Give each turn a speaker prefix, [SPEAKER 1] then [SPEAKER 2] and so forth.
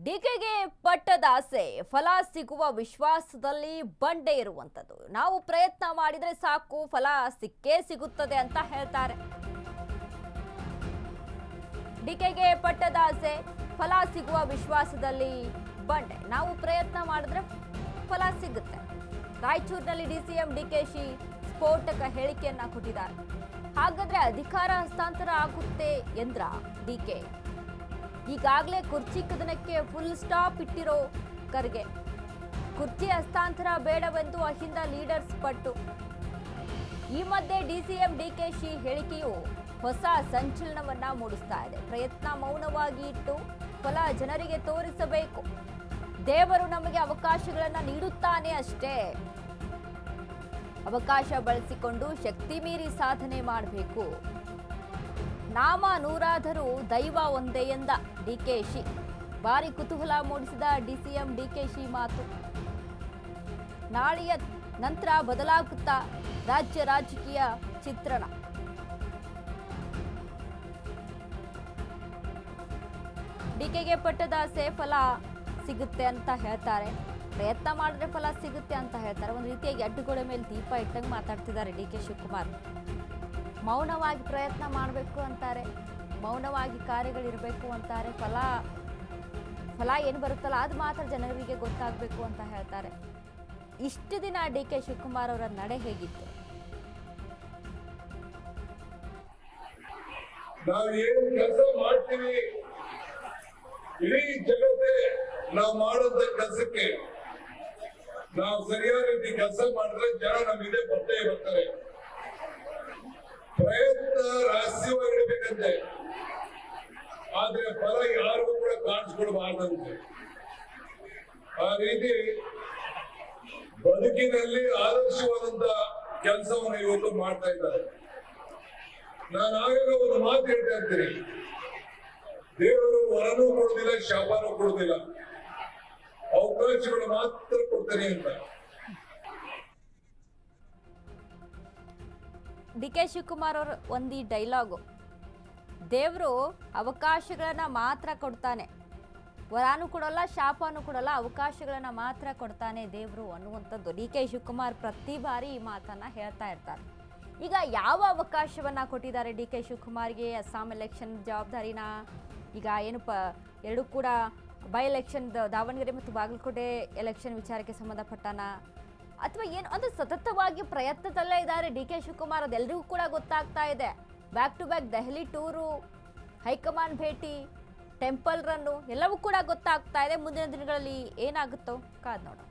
[SPEAKER 1] ಡಿಕೆಗೆ ಪಟ್ಟದ ಆಸೆ ಫಲ ಸಿಗುವ ವಿಶ್ವಾಸದಲ್ಲಿ ಬಂಡೆ ಇರುವಂತದ್ದು. ನಾವು ಪ್ರಯತ್ನ ಮಾಡಿದ್ರೆ ಸಾಕು ಫಲ ಸಿಕ್ಕೇ ಸಿಗುತ್ತದೆ ಅಂತ ಹೇಳ್ತಾರೆ. ಡಿಕೆಗೆ ಪಟ್ಟದ ಆಸೆ ಫಲ ಸಿಗುವ ವಿಶ್ವಾಸದಲ್ಲಿ ಬಂಡೆ. ನಾವು ಪ್ರಯತ್ನ ಮಾಡಿದ್ರೆ ಫಲ ಸಿಗುತ್ತೆ. ರಾಯಚೂರಿನಲ್ಲಿ ಡಿಸಿಎಂ ಡಿಕೆಶಿ ಸ್ಫೋಟಕ ಹೇಳಿಕೆಯನ್ನ ಕೊಟ್ಟಿದ್ದಾರೆ. ಹಾಗಾದ್ರೆ ಅಧಿಕಾರ ಹಸ್ತಾಂತರ ಆಗುತ್ತೆ ಎಂದ್ರ ಡಿಕೆ. ಈಗಾಗಲೇ ಕುರ್ಚಿ ಕದನಕ್ಕೆ ಫುಲ್ ಸ್ಟಾಪ್ ಇಟ್ಟಿರೋ ಖರ್ಗೆ. ಕುರ್ಚಿ ಹಸ್ತಾಂತರ ಬೇಡವೆಂದು ಅಹಿಂದ ಲೀಡರ್ಸ್ ಪಟ್ಟು. ಈ ಮಧ್ಯೆ ಡಿಸಿಎಂ ಡಿಕೆಶಿ ಹೇಳಿಕೆಯು ಹೊಸ ಸಂಚಲನವನ್ನ ಮೂಡಿಸ್ತಾ ಇದೆ. ಪ್ರಯತ್ನ ಮೌನವಾಗಿ ಇಟ್ಟು ಫಲ ಜನರಿಗೆ ತೋರಿಸಬೇಕು. ದೇವರು ನಮಗೆ ಅವಕಾಶಗಳನ್ನ ನೀಡುತ್ತಾನೆ ಅಷ್ಟೇ. ಅವಕಾಶ ಬಳಸಿಕೊಂಡು ಶಕ್ತಿ ಮೀರಿ ಸಾಧನೆ ಮಾಡಬೇಕು. ನಾಮ ನೂರಾದರೂ ದೈವ ಒಂದೇ ಎಂದ ಡಿಕೆಶಿ. ಭಾರಿ ಕುತೂಹಲ ಮೂಡಿಸಿದ ಡಿಸಿಎಂ ಡಿಕೆಶಿ ಮಾತು. ನಾಳೆಯ ನಂತರ ಬದಲಾಗುತ್ತಾ ರಾಜ್ಯ ರಾಜಕೀಯ ಚಿತ್ರಣ. ಡಿಕೆಗೆ ಪಟ್ಟದಾಸೆ ಫಲ ಸಿಗುತ್ತೆ ಅಂತ ಹೇಳ್ತಾರೆ. ಪ್ರಯತ್ನ ಮಾಡಿದ್ರೆ ಫಲ ಸಿಗುತ್ತೆ ಅಂತ ಹೇಳ್ತಾರೆ. ಒಂದು ರೀತಿಯಾಗಿ ಅಡ್ಡುಗೋಡೆ ಮೇಲೆ ದೀಪ ಇಟ್ಟಂಗೆ ಮಾತಾಡ್ತಿದ್ದಾರೆ ಡಿಕೆ ಶಿವಕುಮಾರ್. ಮೌನವಾಗಿ ಪ್ರಯತ್ನ ಮಾಡಬೇಕು ಅಂತಾರೆ, ಮೌನವಾಗಿ ಕಾರ್ಯಗಳಿರಬೇಕು ಅಂತಾರೆ. ಫಲ ಏನು ಬರುತ್ತಲ್ಲ ಅದು ಮಾತ್ರ ಜನರಿಗೆ ಗೊತ್ತಾಗಬೇಕು ಅಂತ ಹೇಳ್ತಾರೆ. ಇಷ್ಟು ದಿನ ಡಿಕೆ ಶಿವಕುಮಾರ್ ಅವರ ನಡೆ ಹೇಗಿತ್ತು?
[SPEAKER 2] ನಾವು ಏನು ಕೆಲಸ ಮಾಡ್ತೀವಿ ಇಡೀ ಜಗತ್ತೇ ನಾವು ಮಾಡೋದ ಕೆಲಸಕ್ಕೆ ನಾವು ಸರಿಯಾದ ರೀತಿ ಕೆಲಸ ಮಾಡಿದ್ರೆ ಜನ ನಮ್ಮಿದೆ ಬರ್ತೇ ಬರ್ತಾರೆ. ಪ್ರಯತ್ನ ರಹಸ್ಯವಾಗಿರ್ಬೇಕಂತೆ, ಆದ್ರೆ ಫಲ ಯಾರಿಗೂ ಕೂಡ ಕಾಣಿಸ್ಕೊಡ್ಬಾರ್ದಂತೆ. ಆ ರೀತಿ ಬದುಕಿನಲ್ಲಿ ಆದರ್ಶವಾದಂತ ಕೆಲಸವನ್ನು ಇವತ್ತು ಮಾಡ್ತಾ ಇದ್ದಾರೆ. ನಾನು ಆಗಾಗ ಒಂದು ಮಾತು ಹೇಳ್ತಾ ಇರ್ತೀನಿ, ದೇವರು ವರನೂ ಕೊಡುದಿಲ್ಲ, ಶಾಪನೂ ಕೊಡುದಿಲ್ಲ, ಅವಕಾಶಗಳು ಮಾತ್ರ ಕೊಡ್ತಾನೆ ಅಂತ.
[SPEAKER 1] ಡಿಕೆ ಶಿವಕುಮಾರ್ ಅವ್ರ ಒಂದು ಡೈಲಾಗು, ದೇವರು ಅವಕಾಶಗಳನ್ನ ಮಾತ್ರ ಕೊಡ್ತಾನೆ, ವರಾನು ಕೊಡಲ್ಲ, ಶಾಪನೂ ಕೊಡಲ್ಲ, ಅವಕಾಶಗಳನ್ನ ಮಾತ್ರ ಕೊಡ್ತಾನೆ ದೇವರು ಅನ್ನುವಂಥದ್ದು ಡಿಕೆ ಶಿವಕುಮಾರ್ ಪ್ರತಿ ಬಾರಿ ಈ ಮಾತನ್ನ ಹೇಳ್ತಾ ಇರ್ತಾರೆ. ಈಗ ಯಾವ ಅವಕಾಶವನ್ನ ಕೊಟ್ಟಿದ್ದಾರೆ ಡಿಕೆ ಶಿವಕುಮಾರ್ಗೆ? ಅಸ್ಸಾಂ ಎಲೆಕ್ಷನ್ ಜವಾಬ್ದಾರಿನ, ಈಗ ಏನಪ್ಪ ಎರಡೂ ಕೂಡ ಬೈ ಎಲೆಕ್ಷನ್ ದಾವಣಗೆರೆ ಮತ್ತು ಬಾಗಲಕೋಟೆ ಎಲೆಕ್ಷನ್ ವಿಚಾರಕ್ಕೆ ಸಂಬಂಧಪಟ್ಟನ, ಅಥವಾ ಏನು ಅಂದ್ರೆ ಸತತವಾಗಿ ಪ್ರಯತ್ನದಲ್ಲೇ ಇದ್ದಾರೆ ಡಿಕೆ ಶಿವಕುಮಾರ್. ಅದೆಲ್ಲರಿಗೂ ಕೂಡ ಗೊತ್ತಾಗ್ತಾ ಇದೆ. Back to back Delhi tour, high command ಭೇಟಿ, ಟೆಂಪಲ್ ರನ್ನು ಎಲ್ಲವೂ ಕೂಡ ಗೊತ್ತಾಗ್ತಾ ಇದೆ. ಮುಂದಿನ ದಿನಗಳಲ್ಲಿ ಏನಾಗುತ್ತೋ ಕಾದ್ ನೋಡೋಣ.